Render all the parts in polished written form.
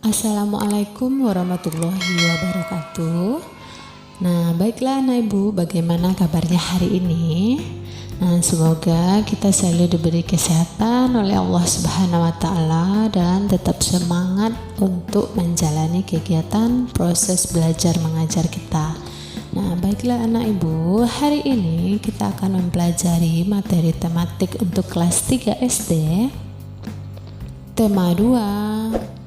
Assalamualaikum warahmatullahi wabarakatuh. Nah, baiklah anak ibu, bagaimana kabarnya hari ini? Nah, semoga kita selalu diberi kesehatan oleh Allah Subhanahu wa Ta'ala dan tetap semangat untuk menjalani kegiatan proses belajar mengajar kita. Nah, baiklah anak ibu, hari ini kita akan mempelajari materi tematik untuk kelas 3 SD. Tema 2.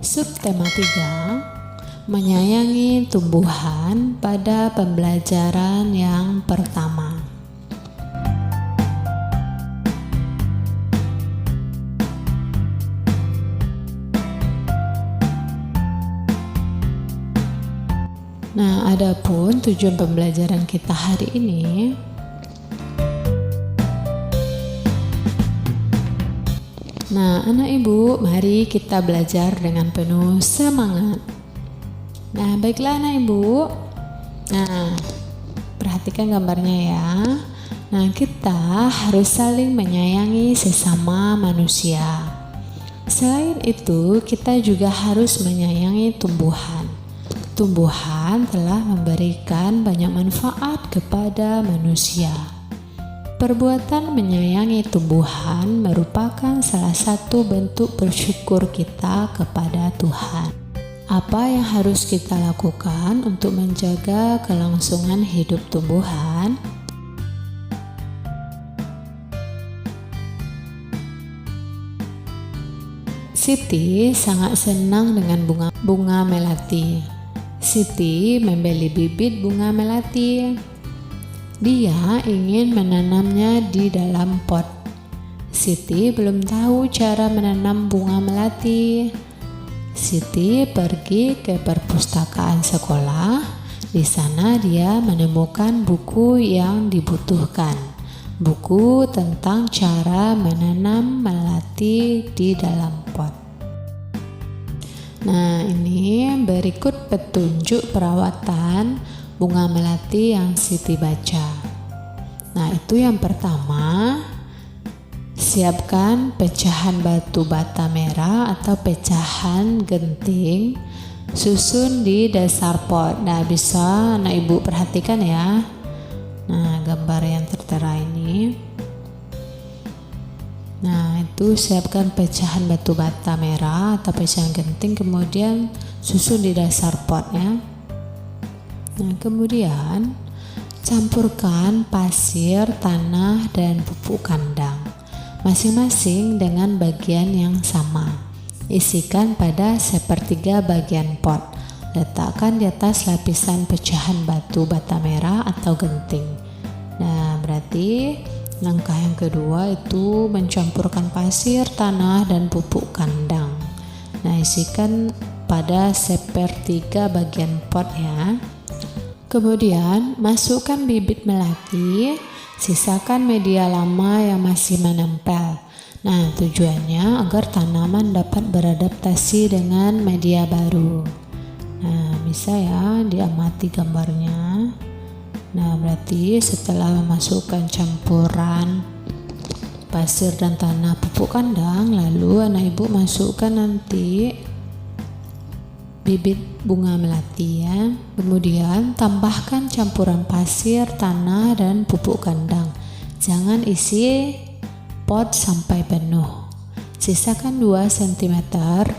Subtema 3, menyayangi tumbuhan pada pembelajaran yang pertama. Nah, adapun tujuan pembelajaran kita hari ini, nah, anak ibu, mari kita belajar dengan penuh semangat. Nah, baiklah anak ibu. Nah, perhatikan gambarnya ya. Nah, kita harus saling menyayangi sesama manusia. Selain itu, kita juga harus menyayangi tumbuhan. Tumbuhan telah memberikan banyak manfaat kepada manusia. Perbuatan menyayangi tumbuhan merupakan salah satu bentuk bersyukur kita kepada Tuhan. Apa yang harus kita lakukan untuk menjaga kelangsungan hidup tumbuhan? Siti sangat senang dengan bunga melati. Siti membeli bibit bunga melati. Dia ingin menanamnya di dalam pot. Siti belum tahu cara menanam bunga melati. Siti pergi ke perpustakaan sekolah. Di sana dia menemukan buku yang dibutuhkan. Buku tentang cara menanam melati di dalam pot. Nah, ini berikut petunjuk perawatan bunga melati yang Siti baca. Nah, itu yang pertama, siapkan pecahan batu bata merah atau pecahan genting, susun di dasar pot. Nah, bisa anak ibu perhatikan ya. Nah, gambar yang tertera ini. Nah, itu siapkan pecahan batu bata merah atau pecahan genting, kemudian susun di dasar pot ya. Nah, kemudian campurkan pasir, tanah, dan pupuk kandang masing-masing dengan bagian yang sama. Isikan pada sepertiga bagian pot. Letakkan di atas lapisan pecahan batu bata merah atau genting. Nah, berarti langkah yang kedua itu mencampurkan pasir, tanah, dan pupuk kandang. Nah, isikan pada sepertiga bagian pot ya. Kemudian masukkan bibit melati, sisakan media lama yang masih menempel. Nah, tujuannya agar tanaman dapat beradaptasi dengan media baru. Nah, bisa ya diamati gambarnya. Nah, berarti setelah memasukkan campuran pasir dan tanah pupuk kandang, lalu anak ibu masukkan nanti bibit bunga melati ya. Kemudian tambahkan campuran pasir, tanah, dan pupuk kandang. Jangan isi pot sampai penuh. Sisakan 2 cm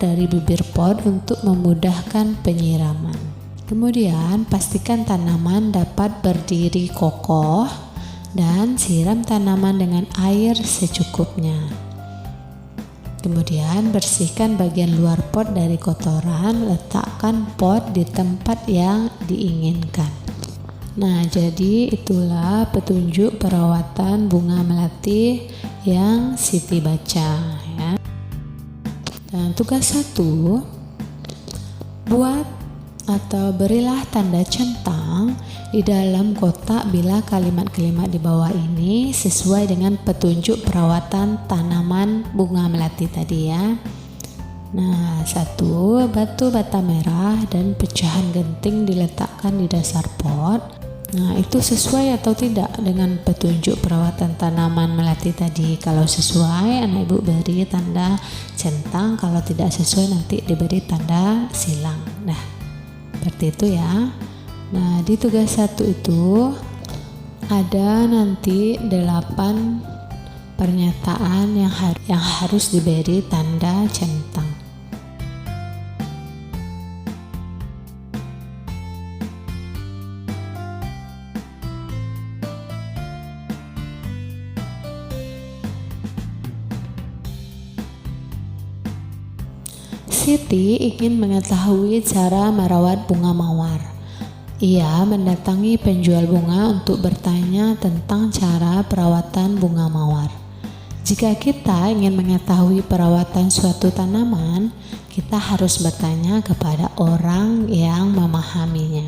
dari bibir pot untuk memudahkan penyiraman. Kemudian pastikan tanaman dapat berdiri kokoh dan siram tanaman dengan air secukupnya. Kemudian bersihkan bagian luar pot dari kotoran, letakkan pot di tempat yang diinginkan. Nah, jadi itulah petunjuk perawatan bunga melati yang Siti baca ya. Dan tugas 1, buat atau berilah tanda centang di dalam kotak bila kalimat-kalimat di bawah ini sesuai dengan petunjuk perawatan tanaman bunga melati tadi ya. Nah, 1, batu bata merah dan pecahan genting diletakkan di dasar pot. Nah, itu sesuai atau tidak dengan petunjuk perawatan tanaman melati tadi? Kalau sesuai, anak ibu beri tanda centang. Kalau tidak sesuai, nanti diberi tanda silang. Nah, seperti itu ya. Nah, di tugas 1 itu ada nanti 8 pernyataan yang harus diberi tanda centang. Siti ingin mengetahui cara merawat bunga mawar. Ia mendatangi penjual bunga untuk bertanya tentang cara perawatan bunga mawar. Jika kita ingin mengetahui perawatan suatu tanaman, kita harus bertanya kepada orang yang memahaminya.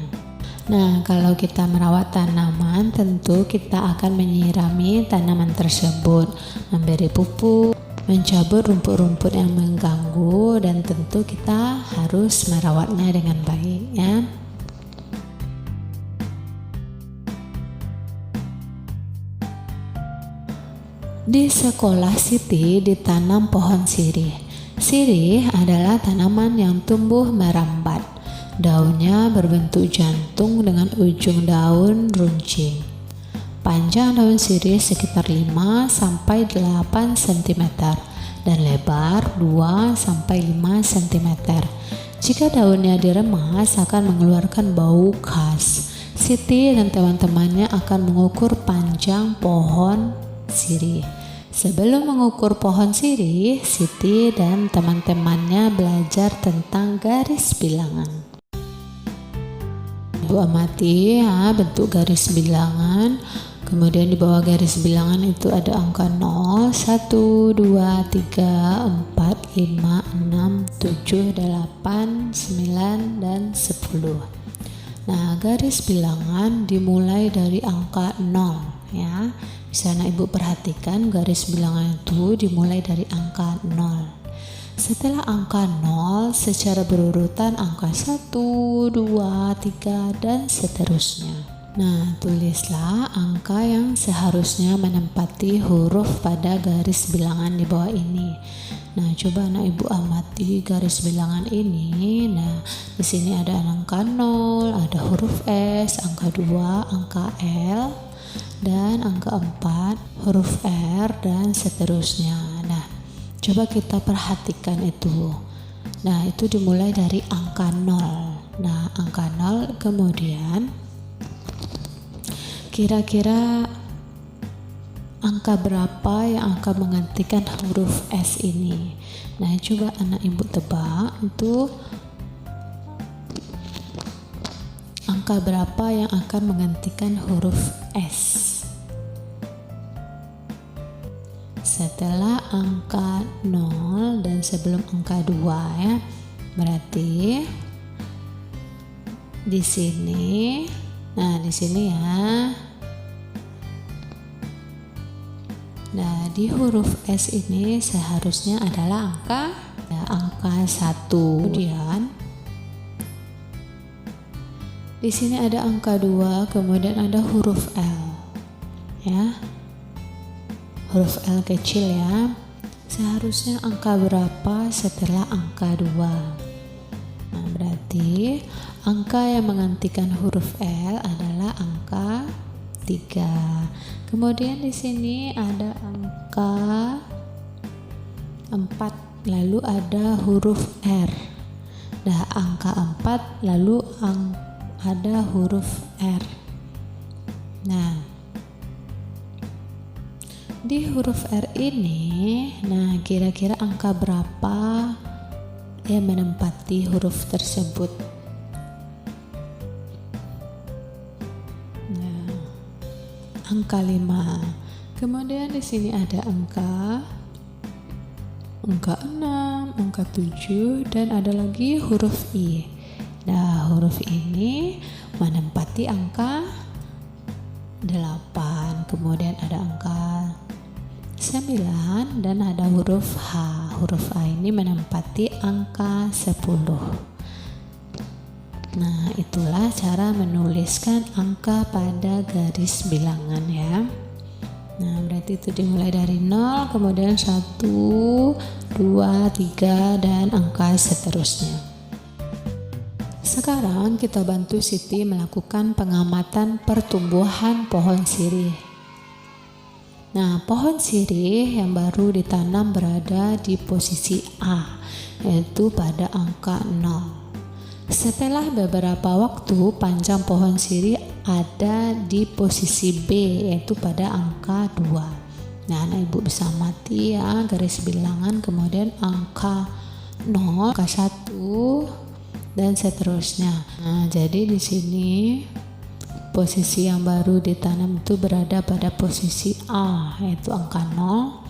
Nah, kalau kita merawat tanaman, tentu kita akan menyirami tanaman tersebut, memberi pupuk, mencabut rumput-rumput yang mengganggu, dan tentu kita harus merawatnya dengan baik ya. Di sekolah Siti ditanam pohon sirih. Sirih adalah tanaman yang tumbuh merambat. Daunnya berbentuk jantung dengan ujung daun runcing. Panjang daun sirih sekitar 5-8 cm dan lebar 2-5 cm. Jika daunnya diremas akan mengeluarkan bau khas. Siti dan teman-temannya akan mengukur panjang pohon sirih. Sebelum mengukur pohon sirih, Siti dan teman-temannya belajar tentang garis bilangan. Ibu amati ya, bentuk garis bilangan. Kemudian di bawah garis bilangan itu ada angka 0, 1, 2, 3, 4, 5, 6, 7, 8, 9, dan 10. Nah, garis bilangan dimulai dari angka 0 ya. Bisa anak ibu perhatikan garis bilangan itu dimulai dari angka 0. Setelah angka 0 secara berurutan angka 1, 2, 3, dan seterusnya. Nah, tulislah angka yang seharusnya menempati huruf pada garis bilangan di bawah ini. Nah, coba anak ibu amati garis bilangan ini. Nah, di sini ada angka 0, ada huruf S, angka 2, angka L, dan angka 4, huruf R, dan seterusnya. Nah, coba kita perhatikan itu. Nah, itu dimulai dari angka 0. Nah, angka 0 kemudian kira-kira angka berapa yang akan menggantikan huruf S ini? Nah, coba anak ibu tebak itu angka berapa yang akan menggantikan huruf S? Setelah angka 0 dan sebelum angka 2 ya. Berarti di sini, nah di sini ya. Nah, di huruf S ini seharusnya adalah angka 1. Kemudian di sini ada angka 2, kemudian ada huruf L. Ya. Huruf L kecil ya. Seharusnya angka berapa setelah angka 2? Nah, berarti angka yang menggantikan huruf L adalah angka 3. Kemudian di sini ada angka 4, lalu ada huruf R. Nah, angka 4 lalu ada huruf R. Nah, di huruf R ini, nah kira-kira angka berapa yang menempati huruf tersebut? Nah, angka 5. Kemudian di sini ada angka 6, angka 7, dan ada lagi huruf I. Nah, huruf ini menempati angka 8. Kemudian ada angka 9 dan ada huruf H. Huruf H ini menempati angka 10. Nah, itulah cara menuliskan angka pada garis bilangan ya. Nah, berarti itu dimulai dari 0, kemudian 1, 2, 3, dan angka seterusnya. Sekarang kita bantu Siti melakukan pengamatan pertumbuhan pohon sirih. Nah, pohon sirih yang baru ditanam berada di posisi A, yaitu pada angka 0. Setelah beberapa waktu, panjang pohon sirih ada di posisi B, yaitu pada angka 2. Nah, anak ibu bisa amati ya garis bilangan, kemudian angka 0, angka 1, dan seterusnya. Nah, jadi di sini posisi yang baru ditanam itu berada pada posisi A, yaitu angka 0.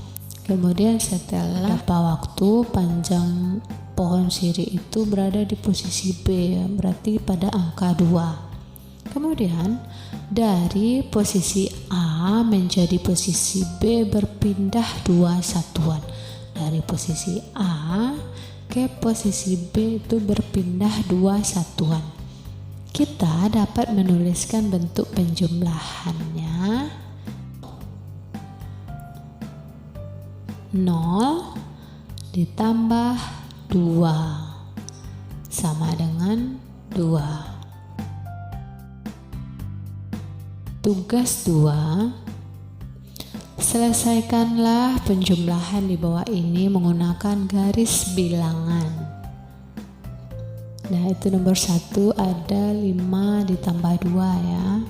Kemudian setelah beberapa waktu, panjang pohon sirih itu berada di posisi B, berarti pada angka 2. Kemudian dari posisi A menjadi posisi B berpindah 2 satuan. Dari posisi A ke posisi B itu berpindah 2 satuan. Kita dapat menuliskan bentuk penjumlahannya 0 ditambah 2 sama dengan 2. Tugas 2, selesaikanlah penjumlahan di bawah ini menggunakan garis bilangan. Nah, itu nomor 1 ada 5 ditambah 2 ya.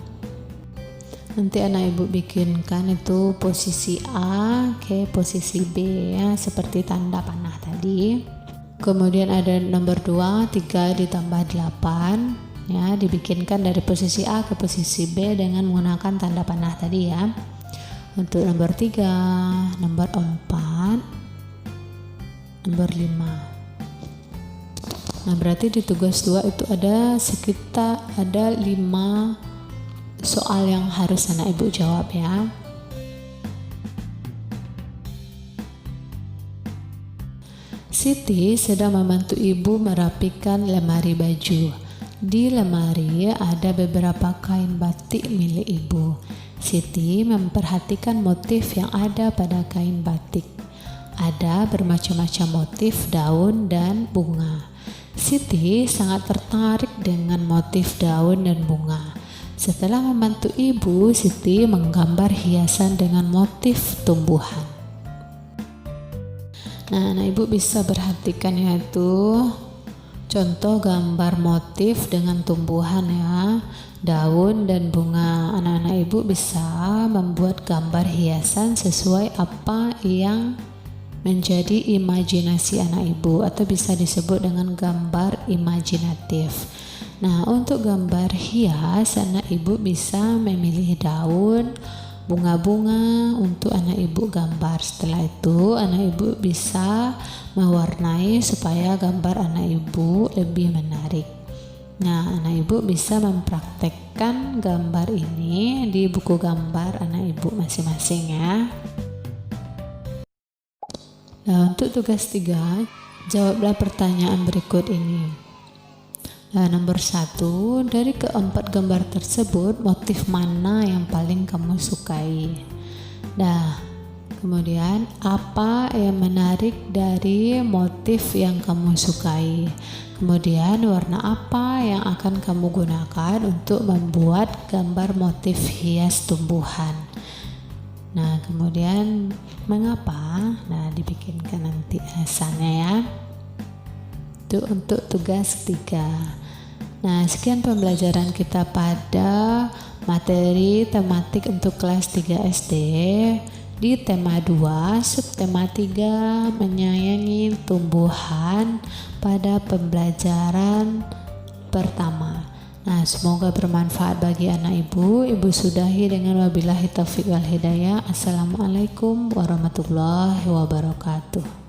Nanti anak ibu bikinkan itu posisi A ke posisi B ya, seperti tanda panah tadi. Kemudian ada nomor 2, 3 ditambah 8 ya, dibikinkan dari posisi A ke posisi B dengan menggunakan tanda panah tadi ya. Untuk nomor 3, nomor 4, nomor 5. Nah, berarti di tugas 2 itu ada sekitar 5 soal yang harus anak ibu jawab ya. Siti sedang membantu ibu merapikan lemari baju. Di lemari ada beberapa kain batik milik ibu. Siti memperhatikan motif yang ada pada kain batik. Ada bermacam-macam motif daun dan bunga. Siti sangat tertarik dengan motif daun dan bunga. Setelah membantu ibu, Siti menggambar hiasan dengan motif tumbuhan. Nah, anak ibu bisa perhatikan yaitu contoh gambar motif dengan tumbuhan ya, daun dan bunga. Anak-anak ibu bisa membuat gambar hiasan sesuai apa yang menjadi imajinasi anak ibu, atau bisa disebut dengan gambar imajinatif. Nah, untuk gambar hias, anak ibu bisa memilih daun, bunga-bunga untuk anak ibu gambar. Setelah itu, anak ibu bisa mewarnai supaya gambar anak ibu lebih menarik. Nah, anak ibu bisa mempraktekkan gambar ini di buku gambar anak ibu masing-masing ya. Nah, untuk tugas 3, jawablah pertanyaan berikut ini. Nah, nomor 1, dari keempat gambar tersebut, motif mana yang paling kamu sukai? Nah, kemudian apa yang menarik dari motif yang kamu sukai? Kemudian warna apa yang akan kamu gunakan untuk membuat gambar motif hias tumbuhan? Nah, kemudian mengapa? Nah, dibikinkan nanti alasannya ya. Itu untuk tugas 3. Nah, sekian pembelajaran kita pada materi tematik untuk kelas 3 SD di tema 2, subtema 3, menyayangi tumbuhan pada pembelajaran pertama. Nah, semoga bermanfaat bagi anak ibu. Ibu sudahi dengan wabillahi taufiq wal hidayah. Assalamualaikum warahmatullahi wabarakatuh.